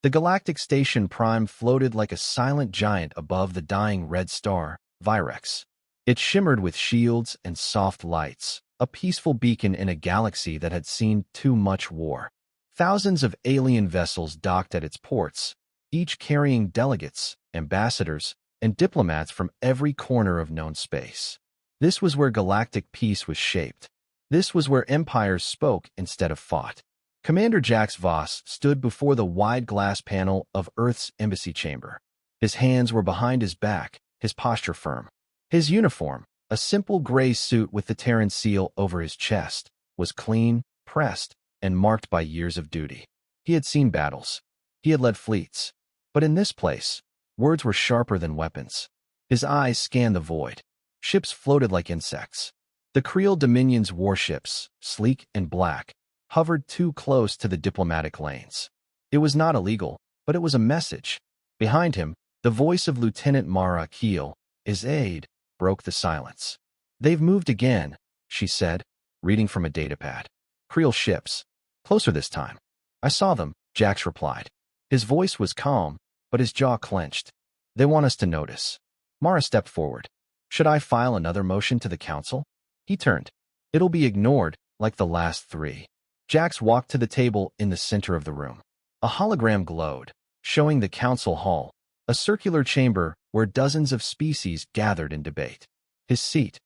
The galactic station Prime floated like a silent giant above the dying red star, Virex. It shimmered with shields and soft lights, a peaceful beacon in a galaxy that had seen too much war. Thousands of alien vessels docked at its ports, each carrying delegates, ambassadors, and diplomats from every corner of known space. This was where galactic peace was shaped. This was where empires spoke instead of fought. Commander Jax Voss stood before the wide glass panel of Earth's embassy chamber. His hands were behind his back, his posture firm. His uniform, a simple gray suit with the Terran seal over his chest, was clean, pressed, and marked by years of duty. He had seen battles. He had led fleets. But in this place, words were sharper than weapons. His eyes scanned the void. Ships floated like insects. The Creel Dominion's warships, sleek and black, hovered too close to the diplomatic lanes. It was not illegal, but it was a message. Behind him, the voice of Lieutenant Mara Keel, his aide, broke the silence. "They've moved again," she said, reading from a datapad. "Creel ships. Closer this time." "I saw them," Jax replied. His voice was calm, but his jaw clenched. "They want us to notice." Mara stepped forward. "Should I file another motion to the council?" He turned. "It'll be ignored, like the last three." Jax walked to the table in the center of the room. A hologram glowed, showing the council hall, a circular chamber where dozens of species gathered in debate. His seat,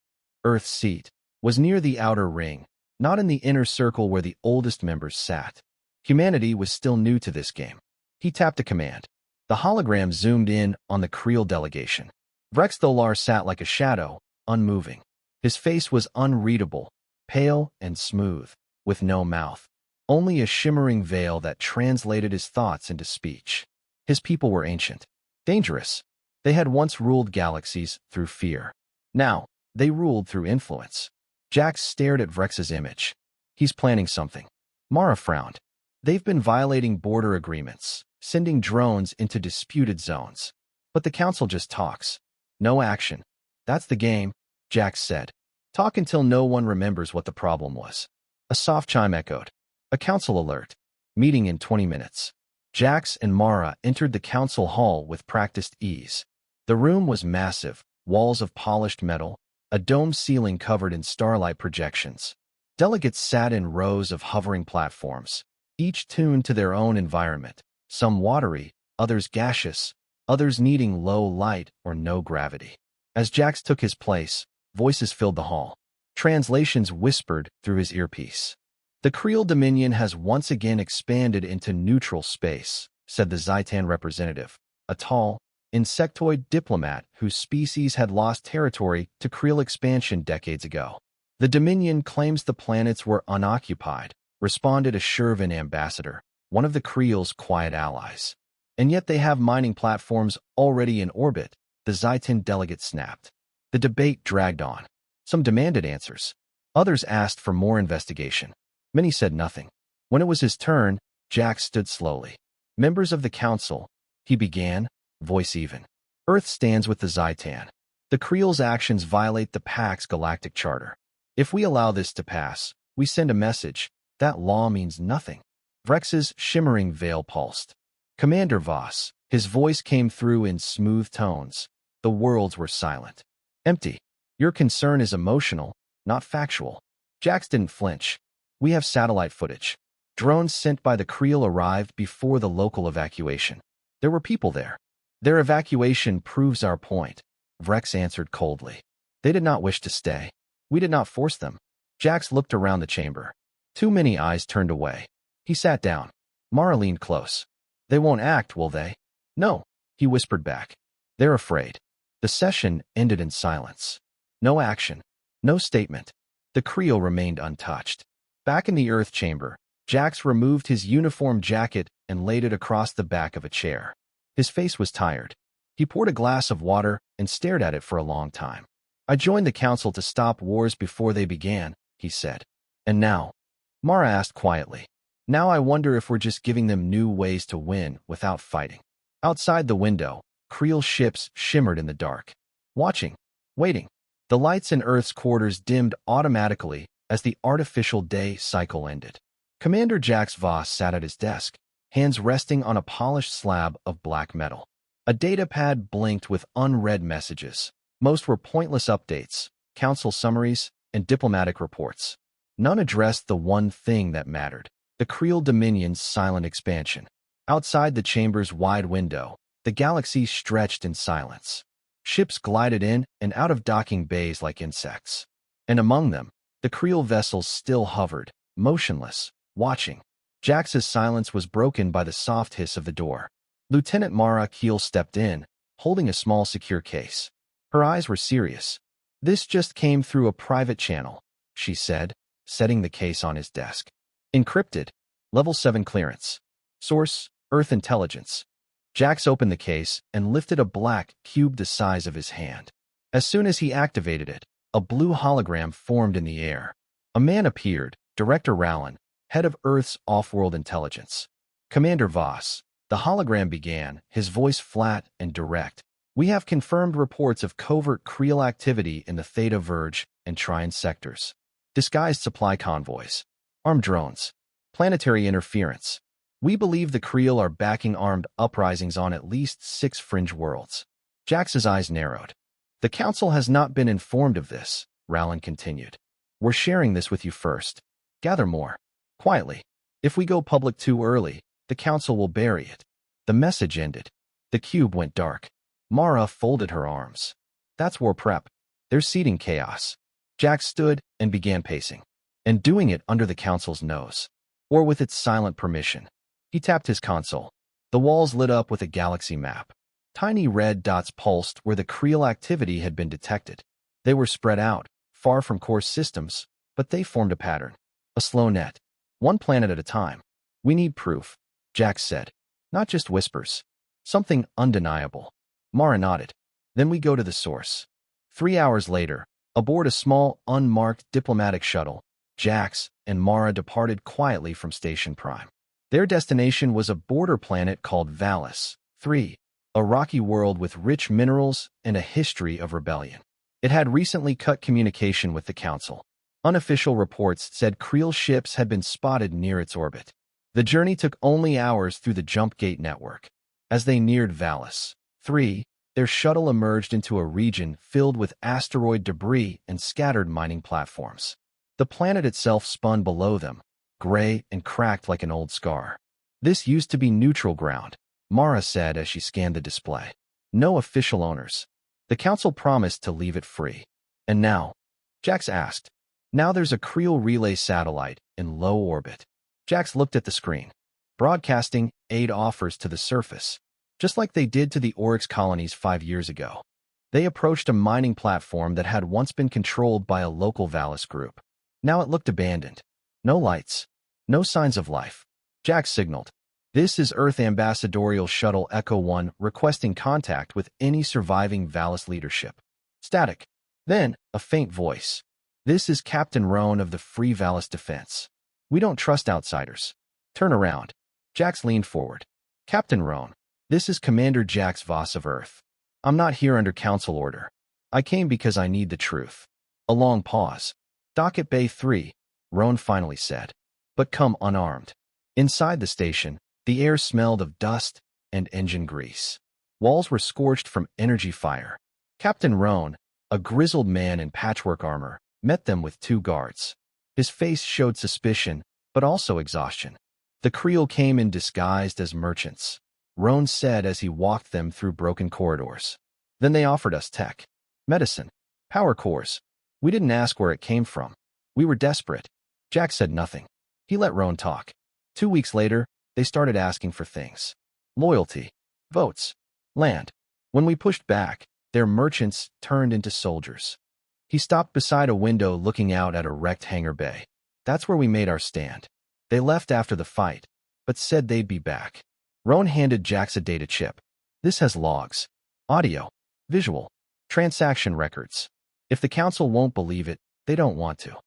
Earth's seat, was near the outer ring, not in the inner circle where the oldest members sat. Humanity was still new to this game. He tapped a command. The hologram zoomed in on the Creel delegation. Vrex Tholar sat like a shadow, unmoving. His face was unreadable, pale and smooth, with no mouth. Only a shimmering veil that translated his thoughts into speech. His people were ancient. Dangerous. They had once ruled galaxies through fear. Now, they ruled through influence. Jax stared at Vrex's image. "He's planning something." Mara frowned. "They've been violating border agreements, sending drones into disputed zones. But the council just talks. No action. That's the game," Jax said. "Talk until no one remembers what the problem was." A soft chime echoed. "A council alert. Meeting in 20 minutes." Jax and Mara entered the council hall with practiced ease. The room was massive, walls of polished metal, a domed ceiling covered in starlight projections. Delegates sat in rows of hovering platforms, each tuned to their own environment, some watery, others gaseous, others needing low light or no gravity. As Jax took his place, voices filled the hall. Translations whispered through his earpiece. "The Creel Dominion has once again expanded into neutral space," said the Zytan representative, a tall, insectoid diplomat whose species had lost territory to Creel expansion decades ago. "The Dominion claims the planets were unoccupied," responded a Shurvan ambassador, one of the Creel's quiet allies. "And yet they have mining platforms already in orbit," the Zytan delegate snapped. The debate dragged on. Some demanded answers. Others asked for more investigation. Many said nothing. When it was his turn, Jax stood slowly. "Members of the council," he began, voice even. "Earth stands with the Zytan. The Creel's actions violate the Pact's galactic charter. If we allow this to pass, we send a message. That law means nothing." Vrex's shimmering veil pulsed. "Commander Voss," his voice came through in smooth tones. The worlds were silent. "Empty. Your concern is emotional, not factual." Jax didn't flinch. "We have satellite footage. Drones sent by the Creel arrived before the local evacuation. There were people there. Their evacuation proves our point," Vrex answered coldly. "They did not wish to stay. We did not force them." Jax looked around the chamber. Too many eyes turned away. He sat down. Mara leaned close. "They won't act, will they?" "No," he whispered back. "They're afraid." The session ended in silence. No action. No statement. The Creel remained untouched. Back in the Earth chamber, Jax removed his uniform jacket and laid it across the back of a chair. His face was tired. He poured a glass of water and stared at it for a long time. "I joined the council to stop wars before they began," he said. "And now?" Mara asked quietly. "Now I wonder if we're just giving them new ways to win without fighting." Outside the window, Creel ships shimmered in the dark. Watching. Waiting. The lights in Earth's quarters dimmed automatically as the artificial day cycle ended. Commander Jax Voss sat at his desk. hands resting on a polished slab of black metal. A datapad blinked with unread messages. Most were pointless updates, council summaries, and diplomatic reports. None addressed the one thing that mattered: the Creel Dominion's silent expansion. Outside the chamber's wide window, the galaxy stretched in silence. Ships glided in and out of docking bays like insects. And among them, the Creel vessels still hovered, motionless, watching. Jax's silence was broken by the soft hiss of the door. Lieutenant Mara Keel stepped in, holding a small secure case. Her eyes were serious. "This just came through a private channel," she said, setting the case on his desk. "Encrypted. Level 7 clearance. Source: Earth Intelligence." Jax opened the case and lifted a black cube the size of his hand. As soon as he activated it, a blue hologram formed in the air. A man appeared, Director Rowland, head of Earth's off-world intelligence. "Commander Voss," the hologram began, his voice flat and direct. "We have confirmed reports of covert Creel activity in the Theta Verge and Trine sectors. Disguised supply convoys, armed drones, planetary interference. We believe the Creel are backing armed uprisings on at least 6 fringe worlds." Jax's eyes narrowed. "The Council has not been informed of this," Rowland continued. "We're sharing this with you first. Gather more. Quietly. If we go public too early, the Council will bury it." The message ended. The cube went dark. Mara folded her arms. "That's war prep. They're seeding chaos." Jax stood and began pacing, and doing it under the Council's nose, or with its silent permission. He tapped his console. The walls lit up with a galaxy map. Tiny red dots pulsed where the Creel activity had been detected. They were spread out, far from core systems, but they formed a pattern. A slow net. One planet at a time. "We need proof," Jax said. "Not just whispers. Something undeniable." Mara nodded. "Then we go to the source." 3 hours later, aboard a small, unmarked diplomatic shuttle, Jax and Mara departed quietly from Station Prime. Their destination was a border planet called Valis 3, a rocky world with rich minerals and a history of rebellion. It had recently cut communication with the Council. Unofficial reports said Creel ships had been spotted near its orbit. The journey took only hours through the jump gate network. As they neared Valis 3, their shuttle emerged into a region filled with asteroid debris and scattered mining platforms. The planet itself spun below them, gray and cracked like an old scar. "This used to be neutral ground," Mara said as she scanned the display. "No official owners. The Council promised to leave it free." "And now?" Jax asked. "Now there's a Creel relay satellite in low orbit." Jax looked at the screen. "Broadcasting aid offers to the surface, just like they did to the Oryx colonies 5 years ago." They approached a mining platform that had once been controlled by a local Valis group. Now it looked abandoned. No lights. No signs of life. Jax signaled. "This is Earth Ambassadorial Shuttle Echo 1 requesting contact with any surviving Valis leadership." Static. Then, a faint voice. "This is Captain Roan of the Free Valis Defense. We don't trust outsiders. Turn around." Jax leaned forward. "Captain Roan, this is Commander Jax Voss of Earth. I'm not here under Council order. I came because I need the truth." A long pause. "Docket Bay 3, Roan finally said. "But come unarmed." Inside the station, the air smelled of dust and engine grease. Walls were scorched from energy fire. Captain Roan, a grizzled man in patchwork armor, met them with 2 guards. His face showed suspicion, but also exhaustion. "The Creel came in disguised as merchants," Roan said as he walked them through broken corridors. "Then they offered us tech, medicine, power cores. We didn't ask where it came from. We were desperate." Jax said nothing. He let Roan talk. 2 weeks later, they started asking for things. Loyalty, votes, land. When we pushed back, their merchants turned into soldiers. He stopped beside a window looking out at a wrecked hangar bay. "That's where we made our stand. They left after the fight, but said they'd be back." Roan handed Jax a data chip. "This has logs, audio, visual, transaction records. If the Council won't believe it, they don't want to."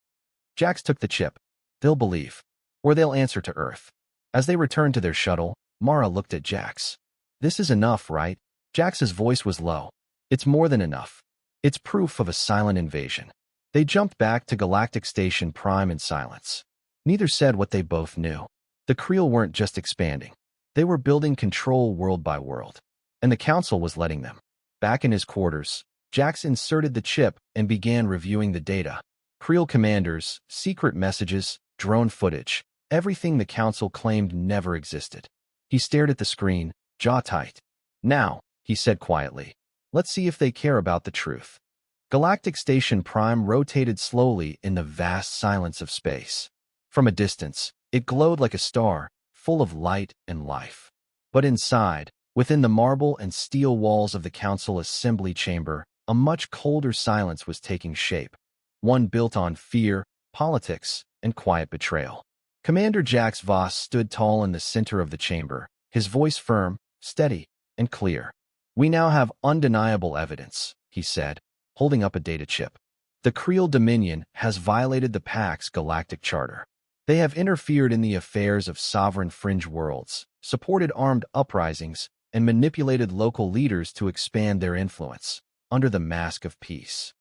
Jax took the chip. "They'll believe, or they'll answer to Earth." As they returned to their shuttle, Mara looked at Jax. "This is enough, right?" Jax's voice was low. "It's more than enough. It's proof of a silent invasion." They jumped back to Galactic Station Prime in silence. Neither said what they both knew. The Creel weren't just expanding. They were building control world by world, and the council was letting them. Back in his quarters, Jax inserted the chip and began reviewing the data. Creel commanders, secret messages, drone footage, everything the council claimed never existed. He stared at the screen, jaw tight. Now, he said quietly, let's see if they care about the truth. Galactic Station Prime rotated slowly in the vast silence of space. From a distance, it glowed like a star, full of light and life. But inside, within the marble and steel walls of the council assembly chamber, a much colder silence was taking shape. One built on fear, politics, and quiet betrayal. Commander Jax Voss stood tall in the center of the chamber, his voice firm, steady, and clear. We now have undeniable evidence, he said, holding up a data chip. The Creel Dominion has violated the Pact's galactic charter. They have interfered in the affairs of sovereign fringe worlds, supported armed uprisings, and manipulated local leaders to expand their influence, under the mask of peace.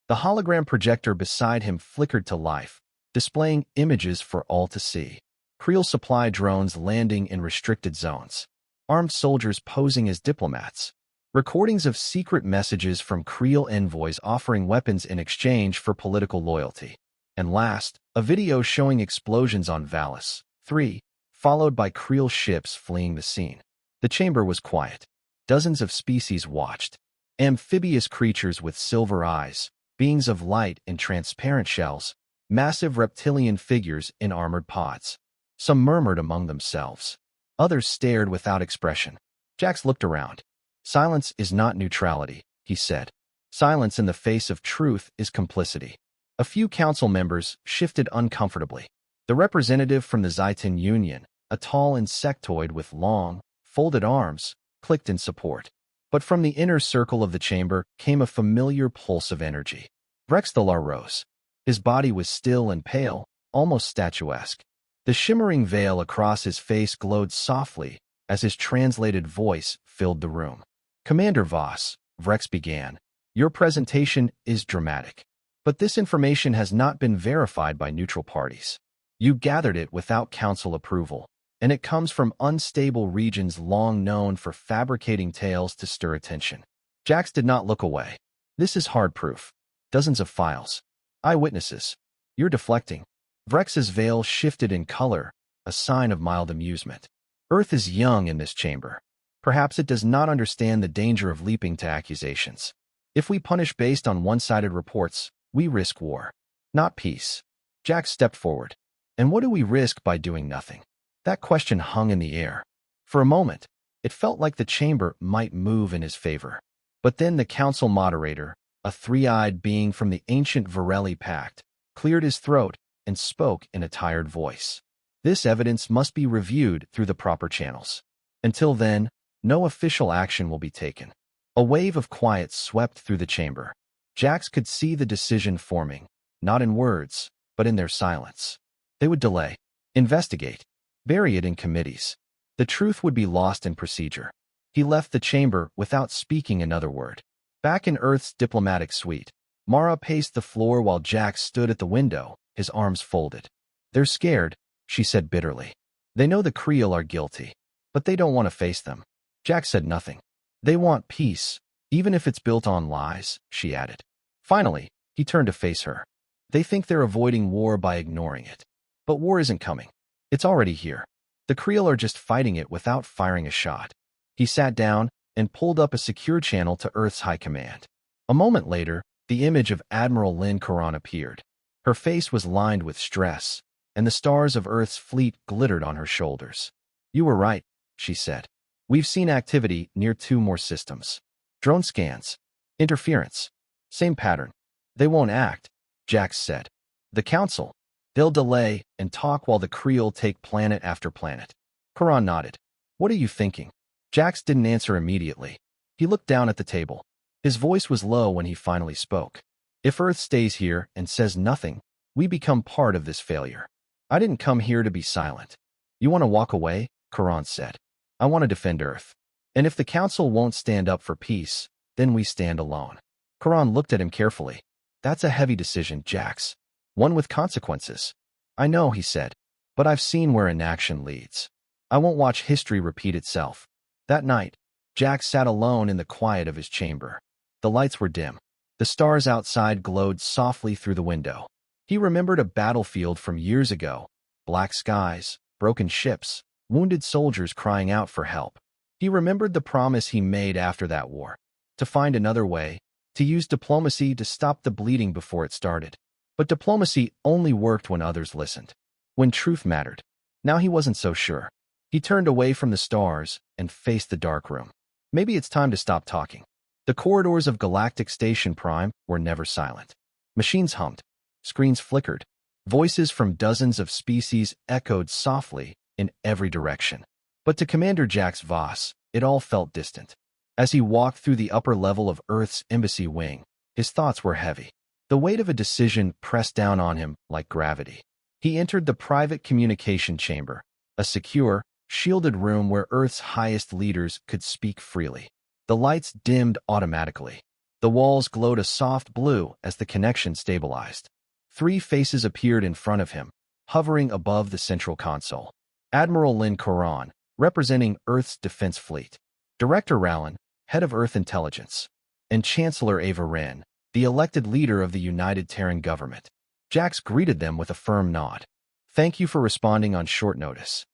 The hologram projector beside him flickered to life, displaying images for all to see. Creel supply drones landing in restricted zones, armed soldiers posing as diplomats, recordings of secret messages from Creel envoys offering weapons in exchange for political loyalty, and last, a video showing explosions on Valis 3, followed by Creel ships fleeing the scene. The chamber was quiet. Dozens of species watched. Amphibious creatures with silver eyes, beings of light in transparent shells, massive reptilian figures in armored pods. Some murmured among themselves. Others stared without expression. Jax looked around. Silence is not neutrality, he said. Silence in the face of truth is complicity. A few council members shifted uncomfortably. The representative from the Zaitan Union, a tall insectoid with long, folded arms, clicked in support. But from the inner circle of the chamber came a familiar pulse of energy. Brexthalar rose. His body was still and pale, almost statuesque. The shimmering veil across his face glowed softly as his translated voice filled the room. Commander Voss, Vrex began, your presentation is dramatic. But this information has not been verified by neutral parties. You gathered it without council approval, and it comes from unstable regions long known for fabricating tales to stir attention. Jax did not look away. This is hard proof. Dozens of files. Eyewitnesses. You're deflecting. Vrex's veil shifted in color, a sign of mild amusement. Earth is young in this chamber. Perhaps it does not understand the danger of leaping to accusations. If we punish based on one-sided reports, we risk war, not peace. Jax stepped forward. And what do we risk by doing nothing? That question hung in the air. For a moment, it felt like the chamber might move in his favor. But then the council moderator, a three-eyed being from the ancient Varelli Pact, cleared his throat and spoke in a tired voice. This evidence must be reviewed through the proper channels. Until then, no official action will be taken. A wave of quiet swept through the chamber. Jax could see the decision forming, not in words, but in their silence. They would delay, investigate, bury it in committees. The truth would be lost in procedure. He left the chamber without speaking another word. Back in Earth's diplomatic suite, Mara paced the floor while Jax stood at the window, his arms folded. They're scared, she said bitterly. They know the Creel are guilty, but they don't want to face them. Jax said nothing. They want peace, even if it's built on lies, she added. Finally, he turned to face her. They think they're avoiding war by ignoring it. But war isn't coming. It's already here. The Creel are just fighting it without firing a shot. He sat down and pulled up a secure channel to Earth's high command. A moment later, the image of Admiral Lynn Coran appeared. Her face was lined with stress, and the stars of Earth's fleet glittered on her shoulders. You were right, she said. We've seen activity near 2 more systems. Drone scans. Interference. Same pattern. They won't act, Jax said. The Council. They'll delay and talk while the Creel take planet after planet. Coran nodded. What are you thinking? Jax didn't answer immediately. He looked down at the table. His voice was low when he finally spoke. If Earth stays here and says nothing, we become part of this failure. I didn't come here to be silent. You want to walk away? Coran said. I want to defend Earth. And if the Council won't stand up for peace, then we stand alone. Coran looked at him carefully. That's a heavy decision, Jax. One with consequences. I know, he said, but I've seen where inaction leads. I won't watch history repeat itself. That night, Jack sat alone in the quiet of his chamber. The lights were dim. The stars outside glowed softly through the window. He remembered a battlefield from years ago. Black skies, broken ships, wounded soldiers crying out for help. He remembered the promise he made after that war. To find another way, to use diplomacy to stop the bleeding before it started. But diplomacy only worked when others listened. When truth mattered. Now he wasn't so sure. He turned away from the stars and faced the dark room. Maybe it's time to stop talking. The corridors of Galactic Station Prime were never silent. Machines hummed. Screens flickered. Voices from dozens of species echoed softly in every direction. But to Commander Jax Voss, it all felt distant. As he walked through the upper level of Earth's embassy wing, his thoughts were heavy. The weight of a decision pressed down on him like gravity. He entered the private communication chamber, a secure, shielded room where Earth's highest leaders could speak freely. The lights dimmed automatically. The walls glowed a soft blue as the connection stabilized. 3 faces appeared in front of him, hovering above the central console. Admiral Lynn Coran, representing Earth's defense fleet. Director Rallon, head of Earth intelligence. And Chancellor Ava Wren, the elected leader of the United Terran government. Jax greeted them with a firm nod. Thank you for responding on short notice.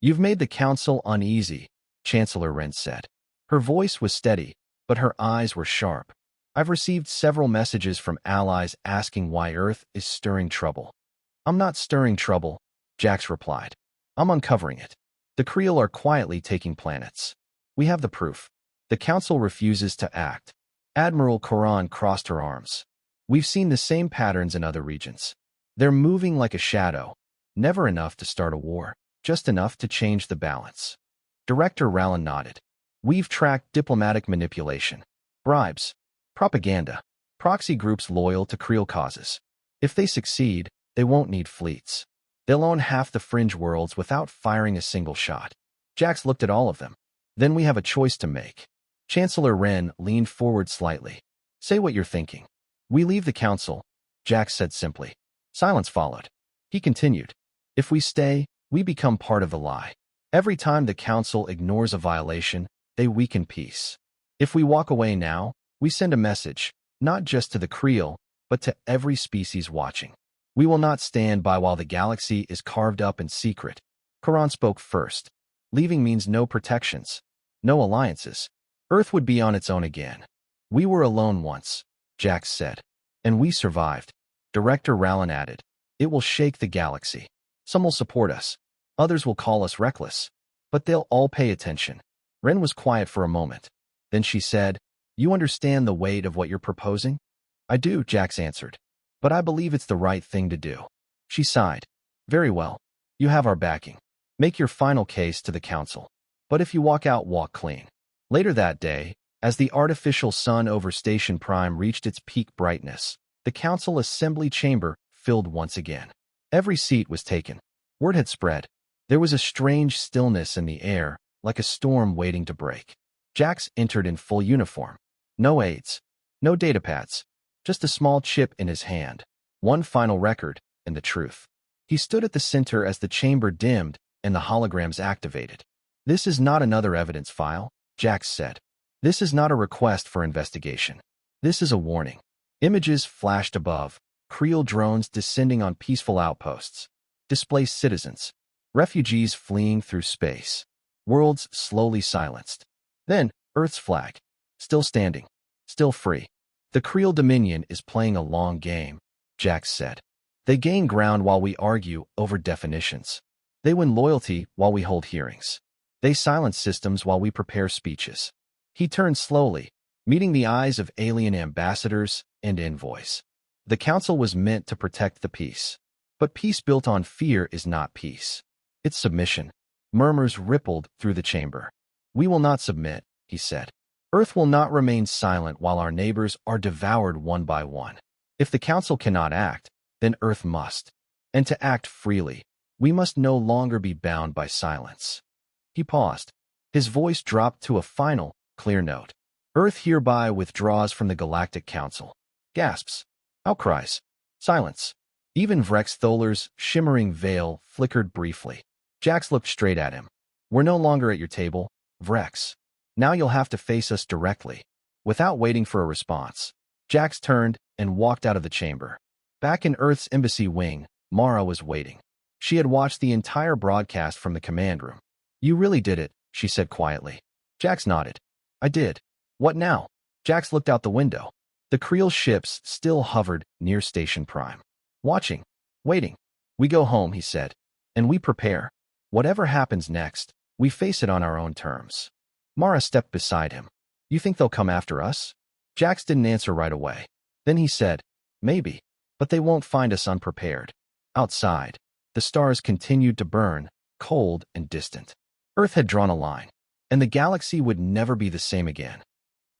You've made the Council uneasy, Chancellor Wren said. Her voice was steady, but her eyes were sharp. I've received several messages from allies asking why Earth is stirring trouble. I'm not stirring trouble, Jax replied. I'm uncovering it. The Creel are quietly taking planets. We have the proof. The Council refuses to act. Admiral Coran crossed her arms. We've seen the same patterns in other regions. They're moving like a shadow. Never enough to start a war, just enough to change the balance. Director Rallon nodded. We've tracked diplomatic manipulation, bribes, propaganda, proxy groups loyal to Creel causes. If they succeed, they won't need fleets. They'll own half the fringe worlds without firing a single shot. Jax looked at all of them. Then we have a choice to make. Chancellor Wren leaned forward slightly. Say what you're thinking. We leave the Council, Jax said simply. Silence followed. He continued. If we stay, we become part of the lie. Every time the Council ignores a violation, they weaken peace. If we walk away now, we send a message, not just to the Creel, but to every species watching. We will not stand by while the galaxy is carved up in secret. Coran spoke first. Leaving means no protections, no alliances. Earth would be on its own again. We were alone once, Jax said. And we survived. Director Rallon added. It will shake the galaxy. Some will support us. Others will call us reckless. But they'll all pay attention. Wren was quiet for a moment. Then she said, You understand the weight of what you're proposing? I do, Jax answered. But I believe it's the right thing to do. She sighed. Very well. You have our backing. Make your final case to the Council. But if you walk out, walk clean. Later that day, as the artificial sun over Station Prime reached its peak brightness, the Council Assembly Chamber filled once again. Every seat was taken. Word had spread. There was a strange stillness in the air, like a storm waiting to break. Jax entered in full uniform. No aides. No datapads. Just a small chip in his hand. One final record, and the truth. He stood at the center as the chamber dimmed and the holograms activated. This is not another evidence file, Jax said. This is not a request for investigation. This is a warning. Images flashed above. Creel drones descending on peaceful outposts. Displaced citizens. Refugees fleeing through space. Worlds slowly silenced. Then, Earth's flag. Still standing. Still free. The Creel Dominion is playing a long game, Jax said. They gain ground while we argue over definitions. They win loyalty while we hold hearings. They silence systems while we prepare speeches. He turned slowly, meeting the eyes of alien ambassadors and envoys. The Council was meant to protect the peace. But peace built on fear is not peace. It's submission. Murmurs rippled through the chamber. We will not submit, he said. Earth will not remain silent while our neighbors are devoured one by one. If the Council cannot act, then Earth must. And to act freely, we must no longer be bound by silence. He paused. His voice dropped to a final, clear note. Earth hereby withdraws from the Galactic Council. Gasps. Outcries. Silence. Even Vrex Tholer's shimmering veil flickered briefly. Jax looked straight at him. We're no longer at your table, Vrex. Now you'll have to face us directly. Without waiting for a response, Jax turned and walked out of the chamber. Back in Earth's embassy wing, Mara was waiting. She had watched the entire broadcast from the command room. You really did it, she said quietly. Jax nodded. I did. What now? Jax looked out the window. The Creel ships still hovered near Station Prime. Watching. Waiting. We go home, he said. And we prepare. Whatever happens next, we face it on our own terms. Mara stepped beside him. You think they'll come after us? Jax didn't answer right away. Then he said, maybe. But they won't find us unprepared. Outside, the stars continued to burn, cold and distant. Earth had drawn a line, and the galaxy would never be the same again.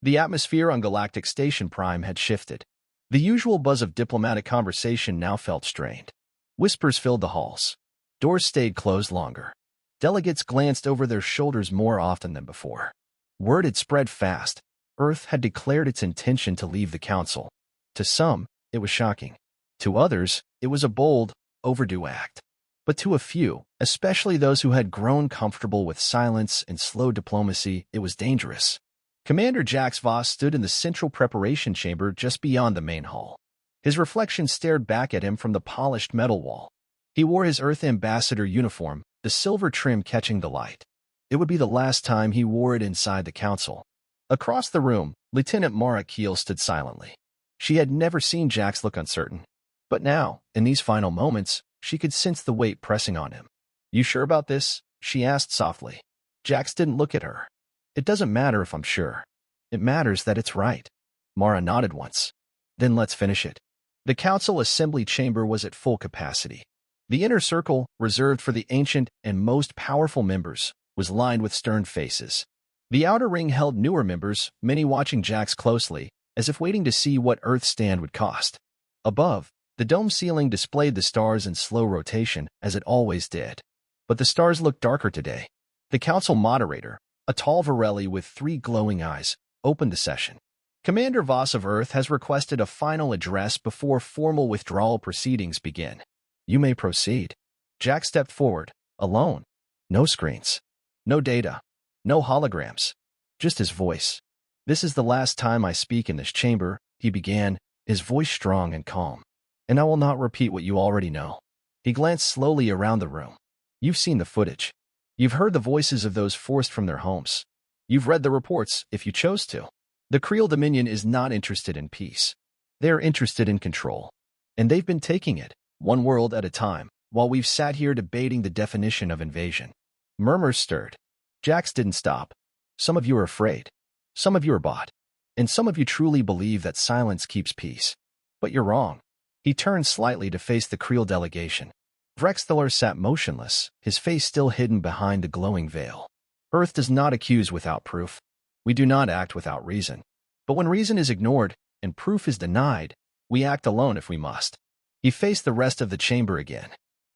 The atmosphere on Galactic Station Prime had shifted. The usual buzz of diplomatic conversation now felt strained. Whispers filled the halls. Doors stayed closed longer. Delegates glanced over their shoulders more often than before. Word had spread fast. Earth had declared its intention to leave the Council. To some, it was shocking. To others, it was a bold, overdue act. But to a few, especially those who had grown comfortable with silence and slow diplomacy, it was dangerous. Commander Jax Voss stood in the central preparation chamber just beyond the main hall. His reflection stared back at him from the polished metal wall. He wore his Earth Ambassador uniform, the silver trim catching the light. It would be the last time he wore it inside the Council. Across the room, Lieutenant Mara Keel stood silently. She had never seen Jax look uncertain. But now, in these final moments, she could sense the weight pressing on him. You sure about this? She asked softly. Jax didn't look at her. It doesn't matter if I'm sure. It matters that it's right. Mara nodded once. Then let's finish it. The Council Assembly Chamber was at full capacity. The inner circle, reserved for the ancient and most powerful members, was lined with stern faces. The outer ring held newer members, many watching Jax closely, as if waiting to see what Earth's stand would cost. Above, the dome ceiling displayed the stars in slow rotation, as it always did. But the stars looked darker today. The Council moderator, a tall Varelli with 3 glowing eyes, opened the session. Commander Voss of Earth has requested a final address before formal withdrawal proceedings begin. You may proceed. Jack stepped forward, alone. No screens. No data. No holograms. Just his voice. This is the last time I speak in this chamber, he began, his voice strong and calm. And I will not repeat what you already know. He glanced slowly around the room. You've seen the footage. You've heard the voices of those forced from their homes. You've read the reports, if you chose to. The Creel Dominion is not interested in peace. They are interested in control. And they've been taking it, one world at a time, while we've sat here debating the definition of invasion. Murmurs stirred. Jax didn't stop. Some of you are afraid. Some of you are bought. And some of you truly believe that silence keeps peace. But you're wrong. He turned slightly to face the Creel delegation. Vrexthaler sat motionless, his face still hidden behind the glowing veil. Earth does not accuse without proof. We do not act without reason. But when reason is ignored and proof is denied, we act alone if we must. He faced the rest of the chamber again.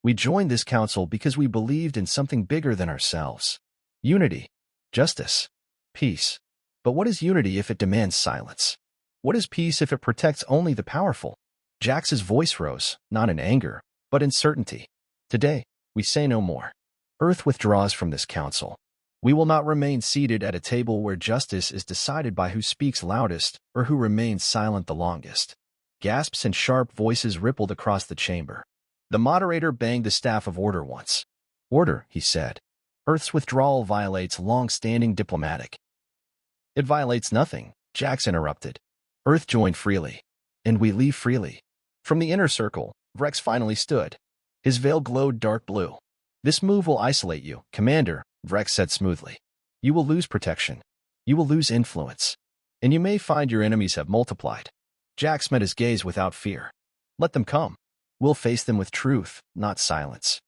We joined this council because we believed in something bigger than ourselves. Unity. Justice. Peace. But what is unity if it demands silence? What is peace if it protects only the powerful? Jax's voice rose, not in anger, but in certainty. Today, we say no more. Earth withdraws from this council. We will not remain seated at a table where justice is decided by who speaks loudest or who remains silent the longest. Gasps and sharp voices rippled across the chamber. The moderator banged the staff of order once. Order, he said. Earth's withdrawal violates long-standing diplomatic. It violates nothing, Jax interrupted. Earth joined freely. And we leave freely. From the inner circle, Vrex finally stood. His veil glowed dark blue. This move will isolate you, Commander, Vrex said smoothly. You will lose protection. You will lose influence. And you may find your enemies have multiplied. Jax met his gaze without fear. Let them come. We'll face them with truth, not silence.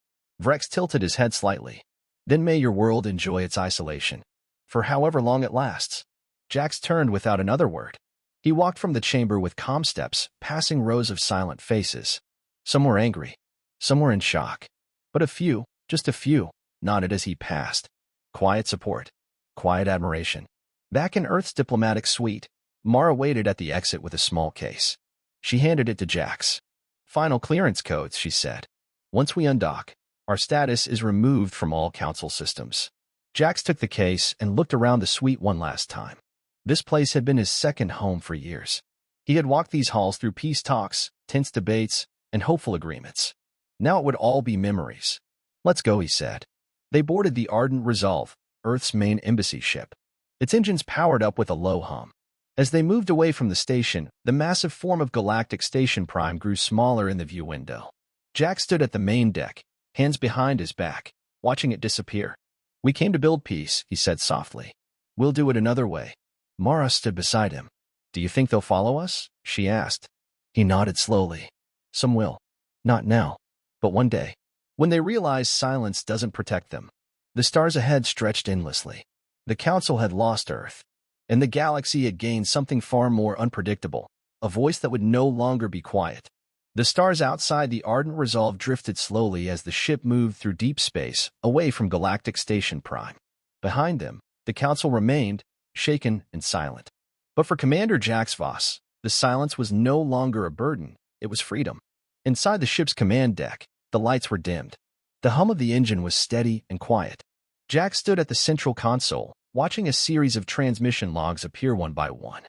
Vrex tilted his head slightly. Then may your world enjoy its isolation. For however long it lasts. Jax turned without another word. He walked from the chamber with calm steps, passing rows of silent faces. Some were angry. Some were in shock. But a few, just a few, nodded as he passed. Quiet support. Quiet admiration. Back in Earth's diplomatic suite, Mara waited at the exit with a small case. She handed it to Jax. Final clearance codes, she said. Once we undock, our status is removed from all council systems. Jax took the case and looked around the suite one last time. This place had been his second home for years. He had walked these halls through peace talks, tense debates, and hopeful agreements. Now it would all be memories. "Let's go," he said. They boarded the Ardent Resolve, Earth's main embassy ship. Its engines powered up with a low hum. As they moved away from the station, the massive form of Galactic Station Prime grew smaller in the view window. Jack stood at the main deck, hands behind his back, watching it disappear. "We came to build peace," he said softly. "We'll do it another way." Mara stood beside him. "Do you think they'll follow us?" she asked. He nodded slowly. "Some will. Not now. But one day. When they realize silence doesn't protect them." The stars ahead stretched endlessly. The Council had lost Earth, and the galaxy had gained something far more unpredictable, a voice that would no longer be quiet. The stars outside the Ardent Resolve drifted slowly as the ship moved through deep space, away from Galactic Station Prime. Behind them, the Council remained, shaken and silent. But for Commander Jax Voss, the silence was no longer a burden, it was freedom. Inside the ship's command deck, the lights were dimmed. The hum of the engine was steady and quiet. Jax stood at the central console, watching a series of transmission logs appear one by one.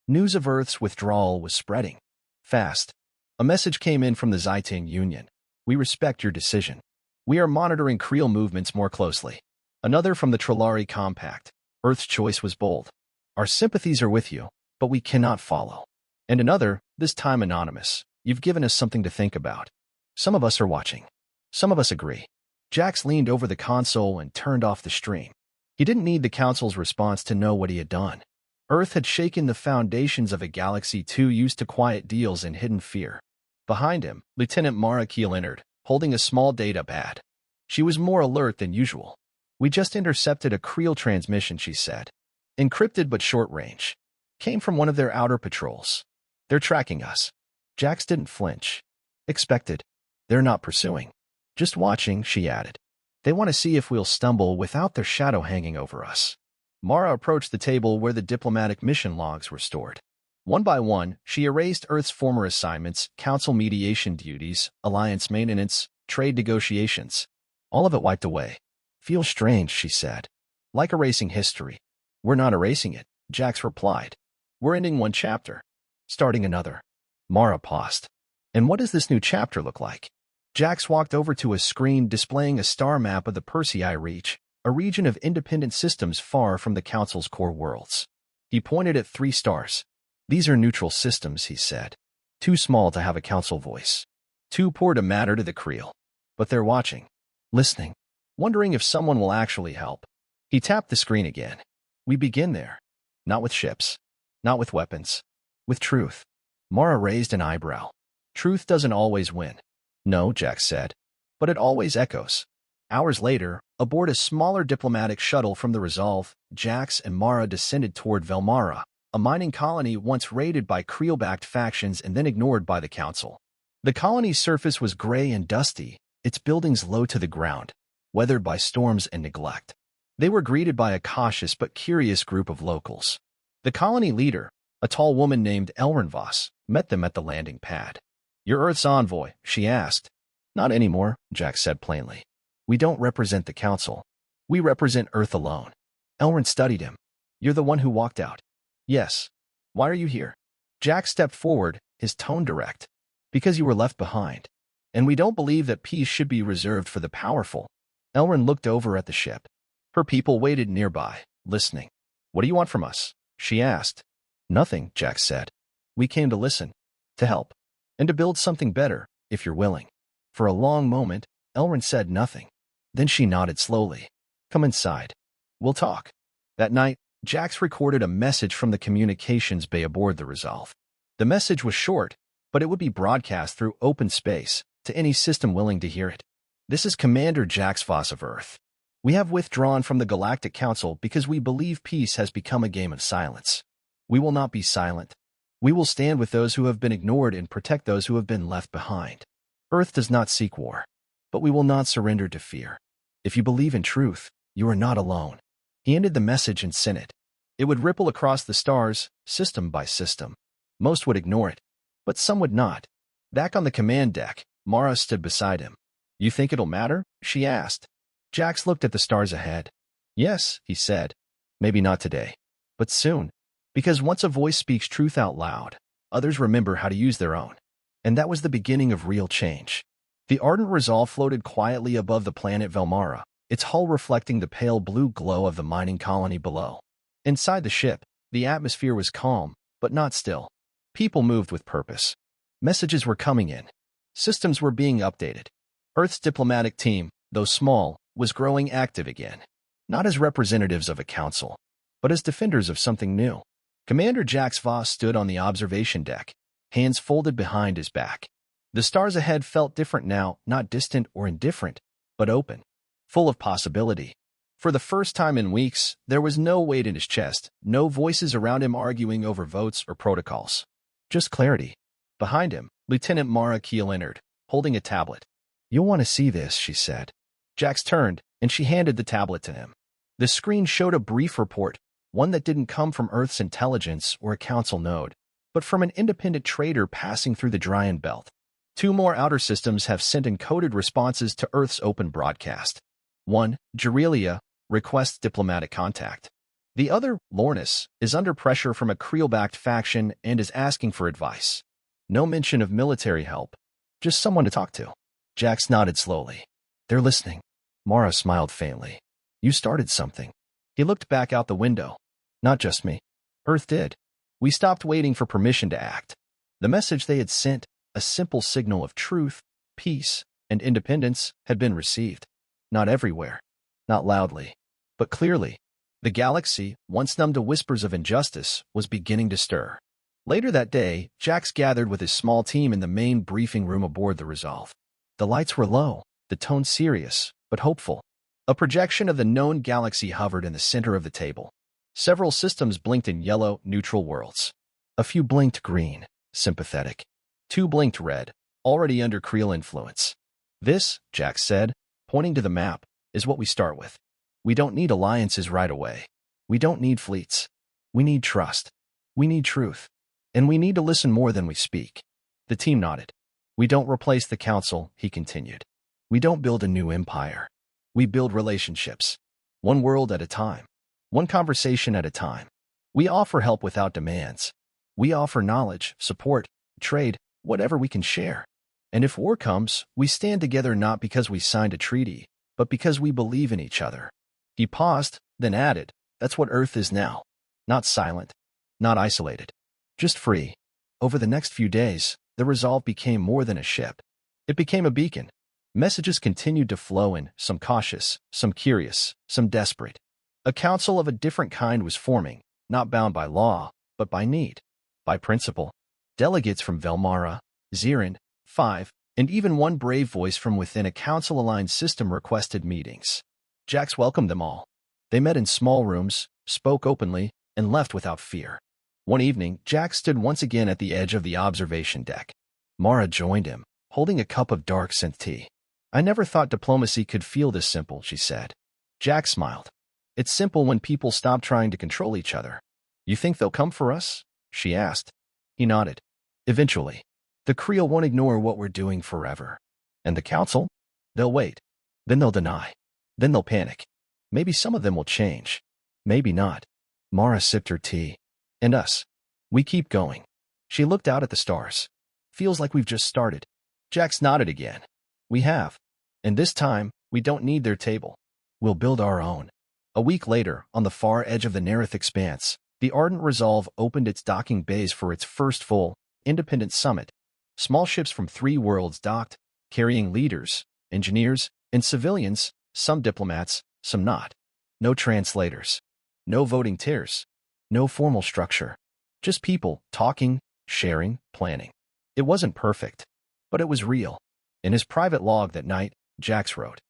News of Earth's withdrawal was spreading. Fast. A message came in from the Zaiting Union. "We respect your decision. We are monitoring Creel movements more closely." Another from the Trillari Compact. "Earth's choice was bold. Our sympathies are with you, but we cannot follow." And another, this time anonymous. "You've given us something to think about. Some of us are watching. Some of us agree." Jax leaned over the console and turned off the stream. He didn't need the Council's response to know what he had done. Earth had shaken the foundations of a galaxy too used to quiet deals and hidden fear. Behind him, Lieutenant Mara Keel entered, holding a small data pad. She was more alert than usual. "We just intercepted a Creel transmission," she said. "Encrypted but short range. Came from one of their outer patrols. They're tracking us." Jax didn't flinch. "Expected. They're not pursuing. Just watching," she added. "They want to see if we'll stumble without their shadow hanging over us." Mara approached the table where the diplomatic mission logs were stored. One by one, she erased Earth's former assignments, Council mediation duties, alliance maintenance, trade negotiations. All of it wiped away. "Feels strange," she said. "Like erasing history." "We're not erasing it," Jax replied. "We're ending one chapter. Starting another." Mara paused. "And what does this new chapter look like?" Jax walked over to a screen displaying a star map of the Persei Reach, a region of independent systems far from the Council's core worlds. He pointed at 3 stars. "These are neutral systems," he said. "Too small to have a Council voice. Too poor to matter to the Creel. But they're watching. Listening. Wondering if someone will actually help." He tapped the screen again. "We begin there. Not with ships. Not with weapons. With truth." Mara raised an eyebrow. "Truth doesn't always win." "No," Jax said. "But it always echoes." Hours later, aboard a smaller diplomatic shuttle from the Resolve, Jax and Mara descended toward Velmara, a mining colony once raided by Creel-backed factions and then ignored by the Council. The colony's surface was gray and dusty, its buildings low to the ground, weathered by storms and neglect. They were greeted by a cautious but curious group of locals. The colony leader, a tall woman named Elrin Voss, met them at the landing pad. "You're Earth's envoy?" she asked. "Not anymore," Jax said plainly. "We don't represent the Council. We represent Earth alone." Elrin studied him. "You're the one who walked out?" "Yes." "Why are you here?" Jax stepped forward, his tone direct. "Because you were left behind. And we don't believe that peace should be reserved for the powerful." Elrin looked over at the ship. Her people waited nearby, listening. "What do you want from us?" she asked. "Nothing," Jax said. "We came to listen. To help. And to build something better, if you're willing." For a long moment, Elrin said nothing. Then she nodded slowly. "Come inside. We'll talk." That night, Jax recorded a message from the communications bay aboard the Resolve. The message was short, but it would be broadcast through open space to any system willing to hear it. "This is Commander Jax Voss of Earth. We have withdrawn from the Galactic Council because we believe peace has become a game of silence. We will not be silent. We will stand with those who have been ignored and protect those who have been left behind. Earth does not seek war, but we will not surrender to fear. If you believe in truth, you are not alone." He ended the message and sent it. It would ripple across the stars, system by system. Most would ignore it, but some would not. Back on the command deck, Mara stood beside him. "You think it'll matter?" she asked. Jax looked at the stars ahead. Yes, he said. Maybe not today, but soon. Because once a voice speaks truth out loud, others remember how to use their own. And that was the beginning of real change. The ardent resolve floated quietly above the planet Velmara, its hull reflecting the pale blue glow of the mining colony below. Inside the ship, the atmosphere was calm, but not still. People moved with purpose. Messages were coming in. Systems were being updated. Earth's diplomatic team, though small, was growing active again. Not as representatives of a council, but as defenders of something new. Commander Jax Voss stood on the observation deck, hands folded behind his back. The stars ahead felt different now, not distant or indifferent, but open, full of possibility. For the first time in weeks, there was no weight in his chest, no voices around him arguing over votes or protocols. Just clarity. Behind him, Lieutenant Mara Keel entered, holding a tablet. "You'll want to see this," she said. Jax turned, and she handed the tablet to him. The screen showed a brief report, one that didn't come from Earth's intelligence or a council node, but from an independent trader passing through the Dryan Belt. 2 more outer systems have sent encoded responses to Earth's open broadcast. 1, Gerelia, requests diplomatic contact. The other, Lornis, is under pressure from a Creel-backed faction and is asking for advice. No mention of military help, just someone to talk to. Jax nodded slowly. "They're listening." Mara smiled faintly. "You started something." He looked back out the window. "Not just me. Earth did. We stopped waiting for permission to act. The message they had sent, a simple signal of truth, peace, and independence, had been received. Not everywhere, not loudly, but clearly. The galaxy, once numb to whispers of injustice, was beginning to stir. Later that day, Jax gathered with his small team in the main briefing room aboard the Resolve. The lights were low, the tone serious, but hopeful. A projection of the known galaxy hovered in the center of the table. Several systems blinked in yellow, neutral worlds. A few blinked green, sympathetic. 2 blinked red, already under Creel influence. "This," Jax said, pointing to the map, "is what we start with. We don't need alliances right away. We don't need fleets. We need trust. We need truth. And we need to listen more than we speak." The team nodded. "We don't replace the council," he continued. "We don't build a new empire. We build relationships. One world at a time. One conversation at a time. We offer help without demands. We offer knowledge, support, trade, whatever we can share. And if war comes, we stand together not because we signed a treaty, but because we believe in each other." He paused, then added, "That's what Earth is now. Not silent, not isolated, just free." Over the next few days, the Resolve became more than a ship. It became a beacon. Messages continued to flow in, some cautious, some curious, some desperate. A council of a different kind was forming, not bound by law, but by need, by principle. Delegates from Velmara, Zirin, 5, and even one brave voice from within a council-aligned system requested meetings. Jax welcomed them all. They met in small rooms, spoke openly, and left without fear. One evening, Jax stood once again at the edge of the observation deck. Mara joined him, holding a cup of dark synth tea. "I never thought diplomacy could feel this simple," she said. Jax smiled. "It's simple when people stop trying to control each other." "You think they'll come for us?" she asked. He nodded. "Eventually. The Creel won't ignore what we're doing forever. And the council? They'll wait. Then they'll deny. Then they'll panic. Maybe some of them will change. Maybe not." Mara sipped her tea. "And us? We keep going." She looked out at the stars. "Feels like we've just started." Jax nodded again. "We have. And this time, we don't need their table. We'll build our own." A week later, on the far edge of the Nerith expanse, the Ardent Resolve opened its docking bays for its first full, independent summit. Small ships from 3 worlds docked, carrying leaders, engineers, and civilians, some diplomats, some not. No translators. No voting tiers. No formal structure. Just people, talking, sharing, planning. It wasn't perfect, but it was real. In his private log that night, Jax wrote,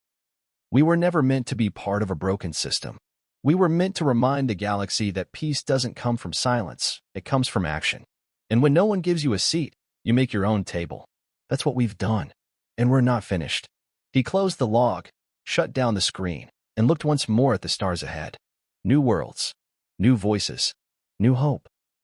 "We were never meant to be part of a broken system. We were meant to remind the galaxy that peace doesn't come from silence, it comes from action. And when no one gives you a seat, you make your own table. That's what we've done. And we're not finished." He closed the log, shut down the screen, and looked once more at the stars ahead. New worlds, new voices, new hope.